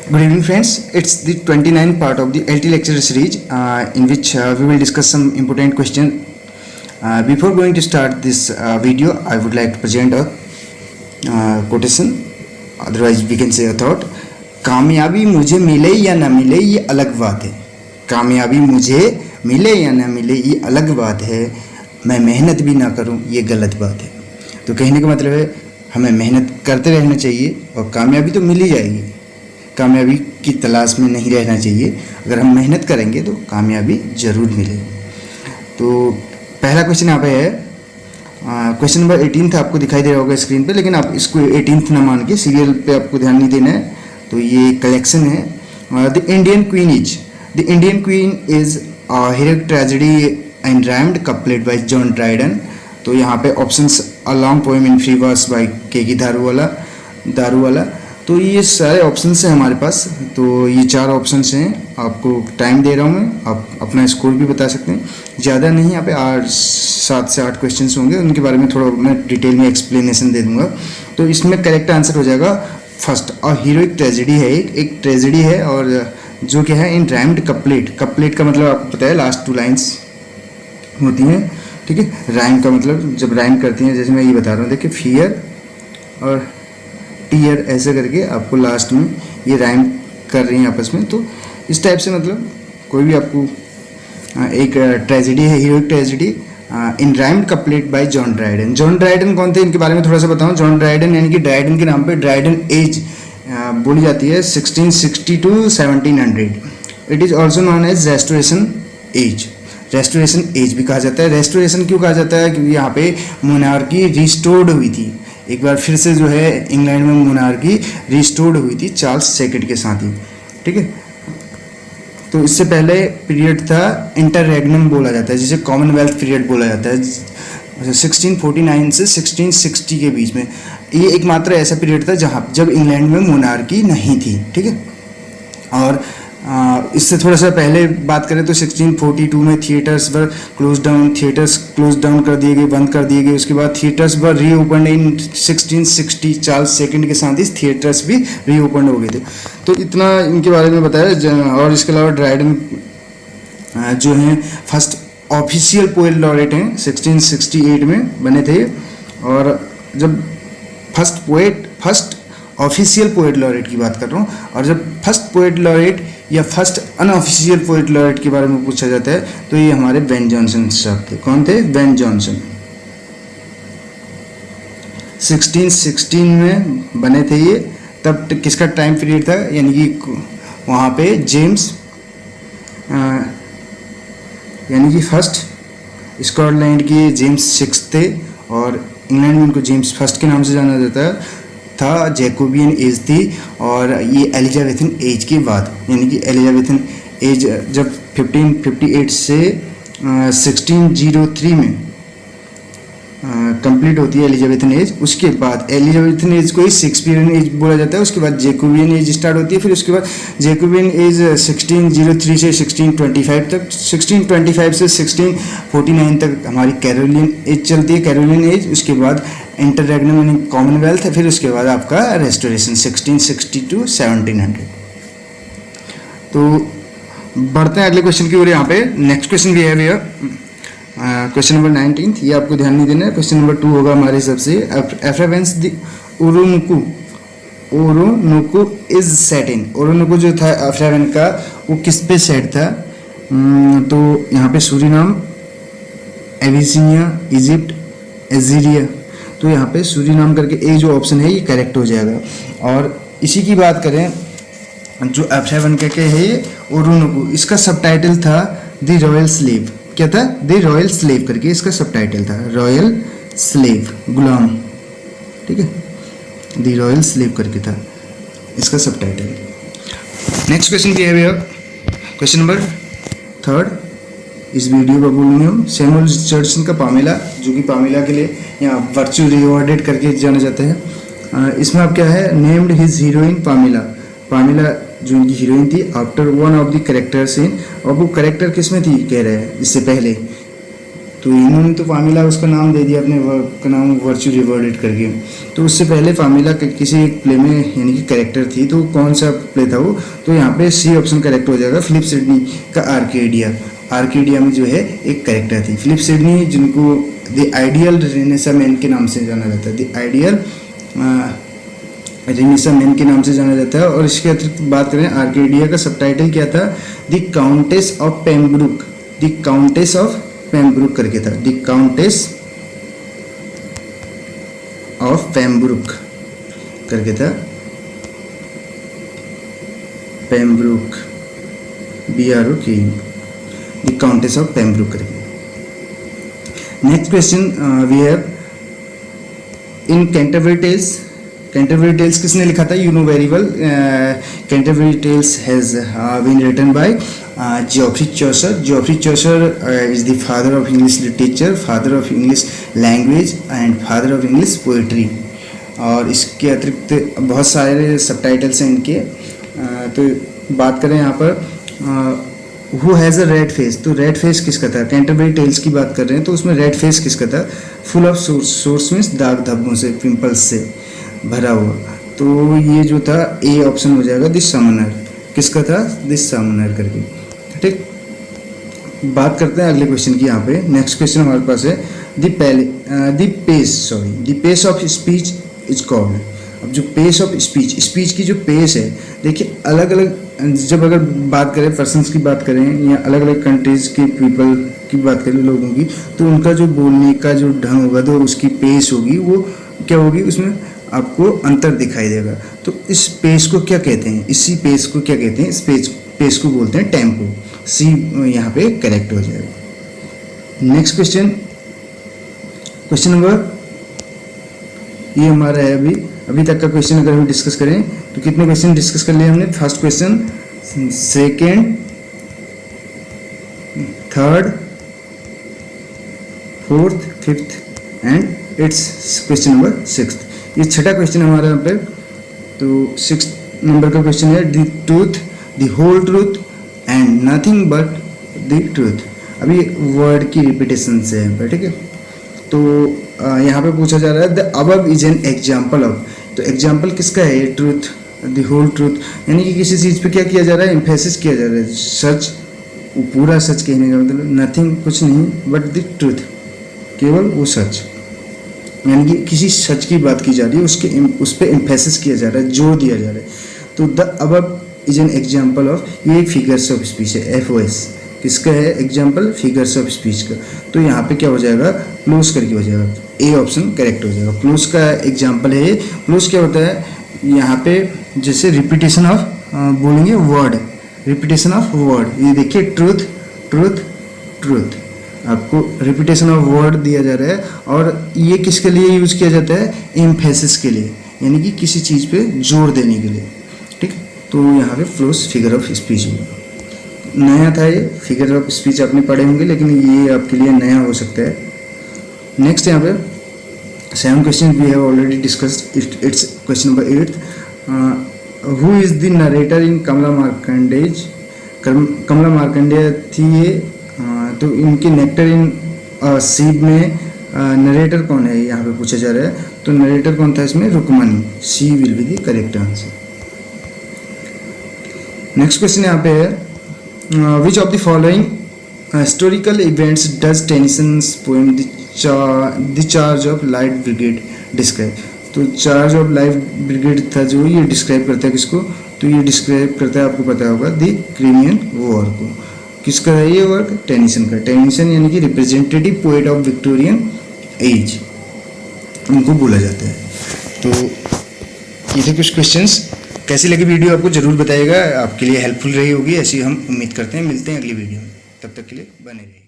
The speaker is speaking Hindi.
Good evening, friends. It's the 29th part of the LT lecture series in which we will discuss some important questions. Before going to start this video, I would like to present a quotation, otherwise we can say a thought. कामयाबी मुझे मिले या ना मिले ये अलग बात है. कामयाबी मुझे मिले या ना मिले ये अलग बात है. मैं मेहनत भी ना करूं ये गलत बात है. तो कहने का मतलब है हमें मेहनत करते रहना चाहिए और कामयाबी तो मिल ही जाएगी. कामयाबी की तलाश में नहीं रहना चाहिए. अगर हम मेहनत करेंगे तो कामयाबी ज़रूर मिलेगी. तो पहला क्वेश्चन यहाँ पे है, क्वेश्चन नंबर 18 आपको दिखाई दे रहा होगा स्क्रीन पे, लेकिन आप इसको 18 ना मान के सीरियल पे आपको ध्यान नहीं देना है. तो ये कलेक्शन है. The Indian queen is heroic tragedy and rhymed couplet by John Dryden. तो यहाँ पे options a long poem in free verse by K Daruwalla. तो ये सारे ऑप्शंस हैं हमारे पास. तो ये 4 ऑप्शंस हैं. आपको टाइम दे रहा हूँ मैं, आप अपना स्कोर भी बता सकते हैं. ज़्यादा नहीं, यहाँ पे 7 से 8 क्वेश्चंस होंगे, उनके बारे में थोड़ा मैं डिटेल में एक्सप्लेनेशन दे दूंगा. तो इसमें करेक्ट आंसर हो जाएगा फर्स्ट. और हीरोइक ट्रेजेडी है, एक ट्रेजेडी है, और जो क्या है इन राइम्ड कपलेट का मतलब आपको पता है लास्ट 2 लाइन्स होती हैं. ठीक है, राइम का मतलब जब राइम करती हैं, जैसे मैं ये बता रहा हूँ, देखिए फियर और टीयर ऐसे करके आपको लास्ट में ये राइम कर रही हैं आपस में. तो इस टाइप से मतलब कोई भी आपको एक ट्रेजेडी है, heroic tragedy in rhymed couplet by John Dryden. John Dryden कौन थे, इनके बारे में थोड़ा सा बताऊं. जॉन ड्राइडन यानी कि ड्राइडन के नाम पे ड्राइडन एज बोली जाती है 1660 to 1700. It is also known as restoration age भी कहा जाता है. रेस्टोरेशन क्यों कहा जाता है, क्योंकि यहाँ पे मोनार्की रिस्टोर्ड हुई थी. एक बार फिर से जो है इंग्लैंड में मोनार्की रिस्टोर्ड हुई थी चार्ल्स सेकंड के साथ ही. ठीक है, तो इससे पहले पीरियड था इंटररेग्नम बोला जाता है, जिसे कॉमनवेल्थ पीरियड बोला जाता है, 1649 से 1660 के बीच में. ये एकमात्र ऐसा पीरियड था जब इंग्लैंड में मोनार्की नहीं थी. ठीक है, और इससे थोड़ा सा पहले बात करें तो 1642 में थिएटर्स क्लोज डाउन कर दिए गए, बंद कर दिए गए. उसके बाद थिएटर्स वर रीओपन इन 1660. चार्ल्स सेकंड के साथ ही थिएटर्स भी रीओपन हो गए थे. तो इतना इनके बारे में बताया. और इसके अलावा ड्राइडन जो हैं फर्स्ट ऑफिशियल पोएट लॉरेट हैं, 1668 में बने थे. और जब फर्स्ट ऑफिशियल पोएट लॉरेट की बात कर रहा हूँ, और जब फर्स्ट पोएट लॉरेट या फर्स्ट अनऑफिशियल पोएट लॉरेट के बारे में पूछा जाता है तो ये हमारे बेन जॉनसन साहब थे. कौन थे? Ben Jonson. 1616 में बने थे ये. तब किसका टाइम पीरियड था, यानी कि वहाँ पे जेम्स यानी कि फर्स्ट स्कॉटलैंड के जेम्स 6 थे, और इंग्लैंड में उनको जेम्स फर्स्ट के नाम से जाना जाता था. जैकोबियन एज थी, और ये एलिजाबेथन एज के बाद, यानी कि एलिजाबेथन एज जब 1558 से 1603 में कंप्लीट होती है एलिजाबेथन एज. उसके बाद एलिजाबेथन एज को ही शेक्सपियरियन एज बोला जाता है. उसके बाद जैकोबियन एज स्टार्ट होती है. फिर उसके बाद जैकोबियन एज 1603 से 1625 तक, 1625 से 1649 तक हमारी कैरोलियन एज चलती है, कैरोलियन एज. उसके बाद इंटररेग्नम यानी कॉमनवेल्थ है. फिर उसके बाद आपका रेस्टोरेशन 1660 to 1700. तो बढ़ते हैं अगले क्वेश्चन की ओर. यहाँ पे नेक्स्ट क्वेश्चन भी है भैया, क्वेश्चन नंबर 19. ये आपको ध्यान नहीं देना है. क्वेश्चन नंबर 2 होगा हमारे हिसाब से. एफ्रावेंस द ओरोनुकु इज सेट इन. ओरोनुकु जो था एफ्रावेन का, वो किस पे सेट था? तो यहाँ पे सूरीनाम, एबिसिनिया, इजिप्ट, अल्जीरिया. तो यहाँ पे सूरीनाम करके एक जो ऑप्शन है ये करेक्ट हो जाएगा. और इसी की बात करें जो एफ्रावेन के है ये ओरोनुकु, इसका सबटाइटल था द रॉयल स्लेव. क्या था? द रॉयल स्लेव करके इसका सबटाइटल था. रॉयल स्लेव, गुलाम. ठीक है, द रॉयल स्लेव करके था इसका सबटाइटल. नेक्स्ट क्वेश्चन क्या है भैया? क्वेश्चन नंबर 3 इस वीडियो का बोलूँगे हम. सैमुअल जॉर्डसन का पामेला, जो कि पामेला के लिए यहाँ वर्चू रिवॉर्डेड करके जाना जाता है. इसमें आप क्या है, नेम्ड हिज हीरोइन पामेला जो इनकी हीरोइन थी after one of the characters in. और वो कैरेक्टर किस में थी कह रहे हैं इससे पहले, तो तो इन्होंने तो फामिला उसका नाम दे दिया, अपने वर्क का नाम वर्चू रिवर्डेड करके। तो उससे पहले फामिला किसी एक प्ले में यानी कि कैरेक्टर थी, तो कौन सा प्ले था वो? तो यहाँ पे सी ऑप्शन करेक्ट हो जाएगा, फिलिप सिडनी का आर्केडिया। आर्केडिया में जो है एक कैरेक्टर थी फिलिप सिडनी, जिनको द आइडियल रेनेसा मैन के नाम से जाना जाता है, द आइडियल रेनेसा मैन के नाम से जाना जाता है। और इसके अतिरिक्त बात करें आर्केडिया का सबटाइटल क्या था? The countess of Pembroke, the countess of Pembroke करके था, द काउंटेस ऑफ पेम्ब्रुक करके था, पेम्ब्रुक BROK, the countess of Pembroke करके। Next question we have in Canterbury Tales. Canterbury Tales किसने लिखा था? You know very well, Canterbury Tales has been written by Geoffrey Chaucer. Geoffrey Chaucer is the father of English literature, father of English language and father of English poetry. और इसके अतिरिक्त बहुत सारे सबटाइटल्स हैं इनके। तो बात करें यहाँ पर who has a red face, तो रेड फेस किसका था? कैंटरबरी टेल्स की बात कर रहे हैं तो उसमें रेड फेस किसका था? फुल ऑफ सोर्स मीन्स दाग धब्बों से, पिंपल्स से भरा हुआ। तो ये जो था ए ऑप्शन हो जाएगा, दिस समनर। किसका था? दिस समनर करके। ठीक, बात करते हैं अगले क्वेश्चन की। यहाँ पे नेक्स्ट क्वेश्चन हमारे पास है the pace of speech is called. अब जो पेस ऑफ स्पीच की जो पेस है, देखिए अलग अलग, जब अगर बात करें पर्सन्स की बात करें या अलग अलग कंट्रीज के पीपल की बात करें, लोगों की, तो उनका जो बोलने का जो ढंग होगा, तो उसकी पेस होगी, वो क्या होगी, उसमें आपको अंतर दिखाई देगा। तो इस पेस को क्या कहते हैं? इसी पेस को क्या कहते हैं? इस पेस को बोलते हैं टेम्पो। सी यहाँ पे करेक्ट हो जाएगा। नेक्स्ट क्वेश्चन, क्वेश्चन नंबर, ये हमारा है अभी तक का क्वेश्चन। अगर हम डिस्कस करें तो कितने क्वेश्चन डिस्कस कर लिए हमने? First question, second, third, fourth, fifth and it's question number sixth. ये छठा क्वेश्चन हमारा यहाँ पे। तो सिक्स नंबर का क्वेश्चन है the truth, the whole truth and nothing but the truth. अभी वर्ड की रिपीटेशन से है, ठीक है। तो यहाँ पे पूछा जा रहा है the above is an example of. तो एग्जाम्पल किसका है? ट्रूथ, द होल ट्रूथ, यानी कि किसी चीज़ पे क्या किया जा रहा है? एम्फेसिस किया जा रहा है, सच, पूरा सच कहने का मतलब नथिंग कुछ नहीं बट द ट्रूथ, केवल वो सच, यानी कि किसी सच की बात की जा रही है, उस पर एम्फेसिस किया जा रहा है, जोर दिया जा रहा है। तो the above is an example of, ये फिगर्स ऑफ स्पीच है, FOS किसका है? एग्जाम्पल फिगर्स ऑफ स्पीच का। तो यहाँ पे क्या हो जाएगा? क्लोज करके हो जाएगा, ए ऑप्शन करेक्ट हो जाएगा। क्लोज का एग्जाम्पल है। क्लोज क्या होता है? यहाँ पे जैसे रिपीटेशन ऑफ बोलेंगे वर्ड, रिपीटेशन ऑफ वर्ड। ये देखिए ट्रूथ ट्रूथ ट्रूथ, आपको रिपीटेशन ऑफ वर्ड दिया जा रहा है। और ये किसके लिए यूज किया जाता है? एम्फेसिस के लिए, यानी कि किसी चीज़ पे जोर देने के लिए, ठीक। तो यहाँ पे क्लोज फिगर ऑफ स्पीच होगा। नया था ये फिगर ऑफ स्पीच, आपने पढ़े होंगे, लेकिन ये आपके लिए नया हो सकता है। नेक्स्ट यहाँ पे 7 question we have already discussed, it's question number 8। Who is the narrator in Kamala Markandaya? Kamala Markandaya थी ये। तो इनके नेक्टर इन सीब में नरेटर कौन है, यहाँ पे पूछा जा रहा है। तो नरेटर कौन था इसमें? Rukmani. She will be the correct answer. Next question यहाँ पे है which of the following historical events does Tennyson's poem the charge of light brigade describe? तो चार्ज ऑफ लाइट ब्रिगेड था जो, ये डिस्क्राइब करता है किसको? तो ये डिस्क्राइब करता है, आपको पता होगा, द क्रिमियन वॉर को। किसका है ये वर्क? टेनिसन का। टेनिसन यानी कि representative poet of Victorian age, उनको बोला जाता है। तो ये थे कुछ क्वेश्चंस। कैसी लगी वीडियो आपको जरूर बताइएगा, आपके लिए हेल्पफुल रही होगी, ऐसी हम उम्मीद करते हैं। मिलते हैं अगली वीडियो में, तब तक के लिए बने रहिए।